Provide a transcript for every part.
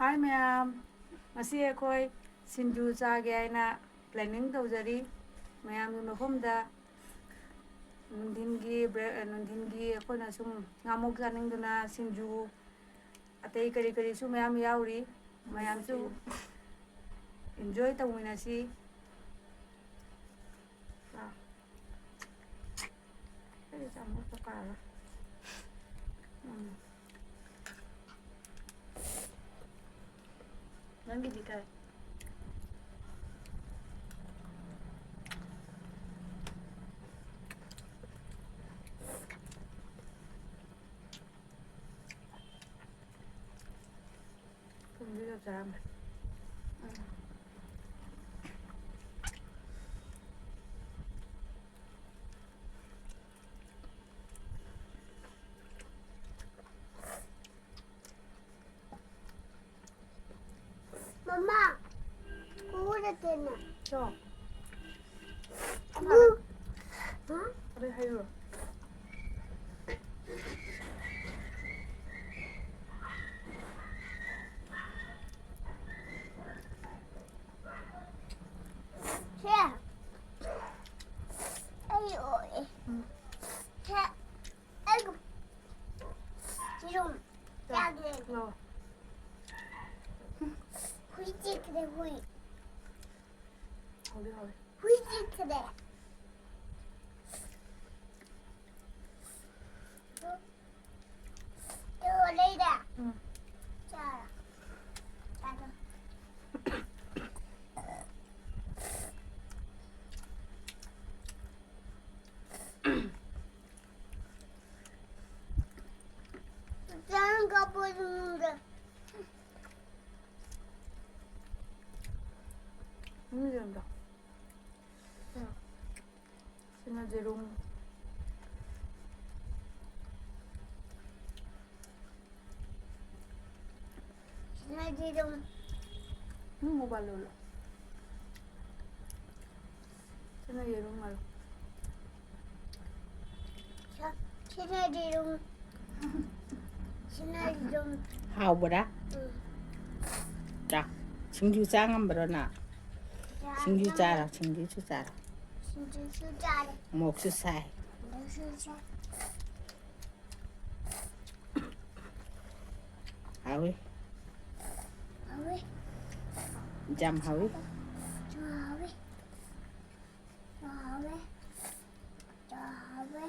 Hi ma'am, ngasi akhoi sinju chage aina planning tawjari mayam gi mafamda nundhingi akhona sum ngamok janingduna sinju atei kari su mayam yauri mayam su enjoy tawminasi Nanti kai. Không biết sao mà. Mama, udah kena. Cho. Hah? Ada hay rồi. Xe. Ây ôi. Xe. Ây cục. Chị dùng. Ra đi. Rồi. Huy chị kìa huy. Thôi đi thôi. Huy chị kìa. Đưa đây nè. Cha. Cha đâu. Jangan kabur dulu. Ini dia dah. Sini jerum. Sini dong. Ini mau balul. Sini jerum mal. Sini dong. Sini dong. hào bữa đó 자 singju 짱 한번 벌어놔 singju 짜라 singju 짜라 Sini sudah. 목수 사이 Sudah. 하위 Awi. 잠 하위 Awi. Awi. Awi.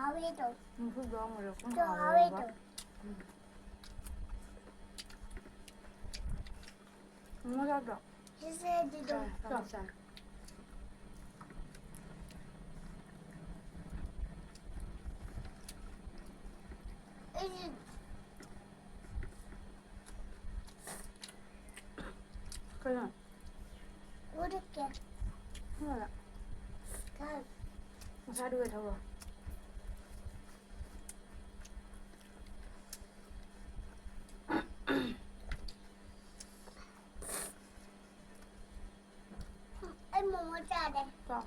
Awi dong. Không có gió mà được không Awi dong. Không có gió được. Sini dong. Sao? Ini. Cái này. Udah kek. Không là. Kan. Sao đưa thôi rồi. Em muốn ra đây. Cho.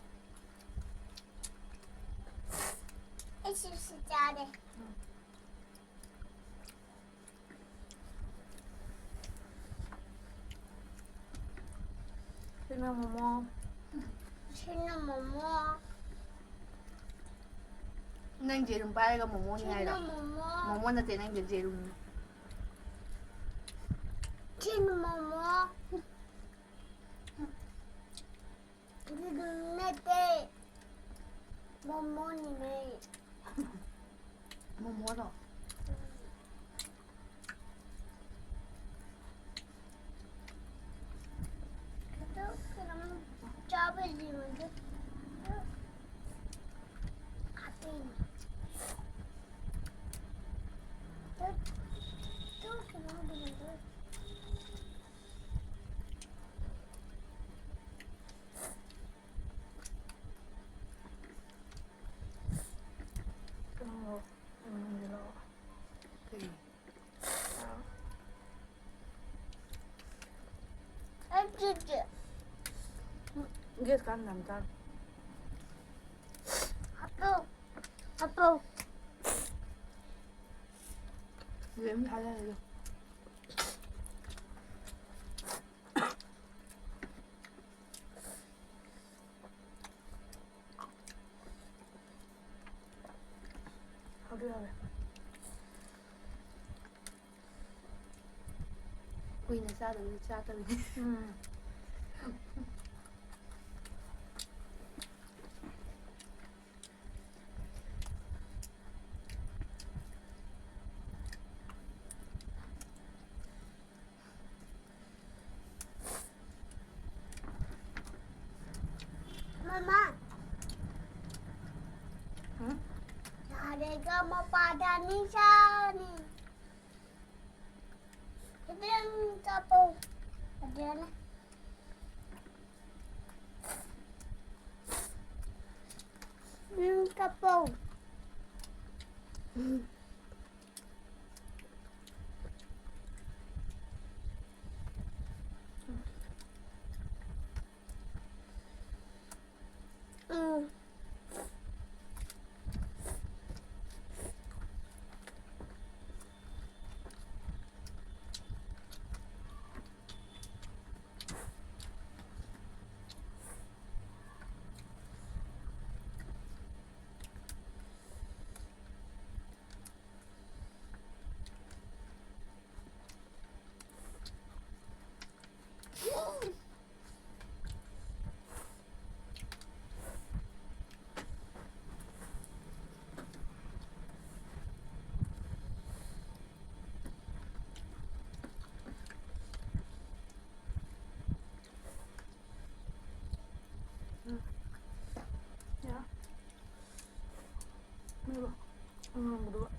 Em xin ra đây. Xin momo. Xin momo. Nang jerum pare가 momo니 Xin 아니라. momo. momo한테 nang jerum. Xin momo. Nete. Momo ni này. momo đó. 그럼 잡으시면 돼. 앞에 있는. 또 그럼 되는 거. 쭈쭈. 이게 간 남자. 아빠. 아빠. 왜 달라요? Kuina chadabni chakani. Mama, Hmm? harga mau pada nih nih. Itu yang kapau. Ada lah. Yang kapau. Ya. Ini loh. Berdua.